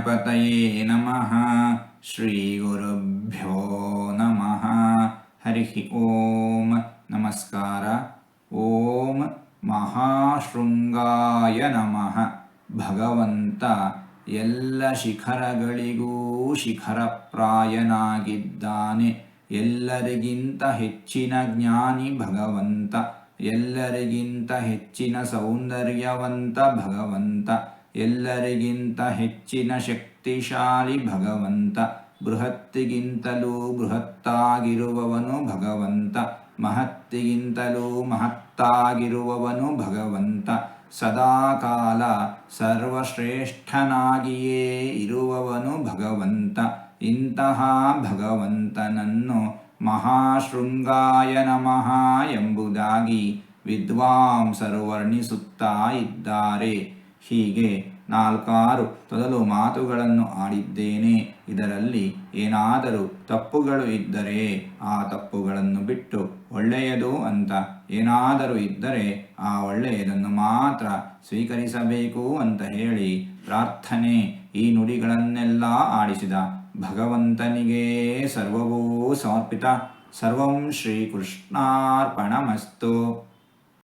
ಗಣಪತಯೇ ನಮಃ. ಶ್ರೀ ಗುರುಭ್ಯೋ ನಮಃ. ಹರಿ ಓಂ. ನಮಸ್ಕಾರ. ಓಂ ಮಹಾಶೃಂಗಾಯ ನಮಃ. ಭಗವಂತ ಎಲ್ಲ ಶಿಖರಗಳಿಗೂ ಶಿಖರಪ್ರಾಯನಾಗಿದ್ದಾನೆ. ಎಲ್ಲರಿಗಿಂತ ಹೆಚ್ಚಿನ ಜ್ಞಾನಿ ಭಗವಂತ, ಎಲ್ಲರಿಗಿಂತ ಹೆಚ್ಚಿನ ಸೌಂದರ್ಯವಂತ ಭಗವಂತ, ಎಲ್ಲರಿಗಿಂತ ಹೆಚ್ಚಿನ ಶಕ್ತಿಶಾಲಿ ಭಗವಂತ, ಬೃಹತ್ತಿಗಿಂತಲೂ ಬೃಹತ್ತಾಗಿರುವವನು ಭಗವಂತ, ಮಹತ್ತಿಗಿಂತಲೂ ಮಹತ್ತಾಗಿರುವವನು ಭಗವಂತ, ಸದಾಕಾಲ ಸರ್ವಶ್ರೇಷ್ಠನಾಗಿಯೇ ಇರುವವನು ಭಗವಂತ. ಇಂತಹ ಭಗವಂತನನ್ನು ಮಹಾಶೃಂಗಾಯ ನಮಃ ಎಂಬುದಾಗಿ ವಿದ್ವಾಂಸರು ವರ್ಣಿಸುತ್ತಾ ಇದ್ದಾರೆ. ಹೀಗೆ 4 ತೊದಲು ಮಾತುಗಳನ್ನು ಆಡಿದ್ದೇನೆ. ಇದರಲ್ಲಿ ಏನಾದರೂ ತಪ್ಪುಗಳು ಇದ್ದರೆ ಆ ತಪ್ಪುಗಳನ್ನು ಬಿಟ್ಟು ಒಳ್ಳೆಯದು ಅಂತ ಏನಾದರೂ ಇದ್ದರೆ ಆ ಒಳ್ಳೆಯದನ್ನು ಮಾತ್ರ ಸ್ವೀಕರಿಸಬೇಕು ಅಂತ ಹೇಳಿ ಪ್ರಾರ್ಥನೆ ಈ ನುಡಿಗಳನ್ನೆಲ್ಲ ಆಡಿಸಿದ ಭಗವಂತನಿಗೆ ಸರ್ವವೂ ಸಮರ್ಪಿತ. ಸರ್ವಂ ಶ್ರೀಕೃಷ್ಣಾರ್ಪಣಮಸ್ತು.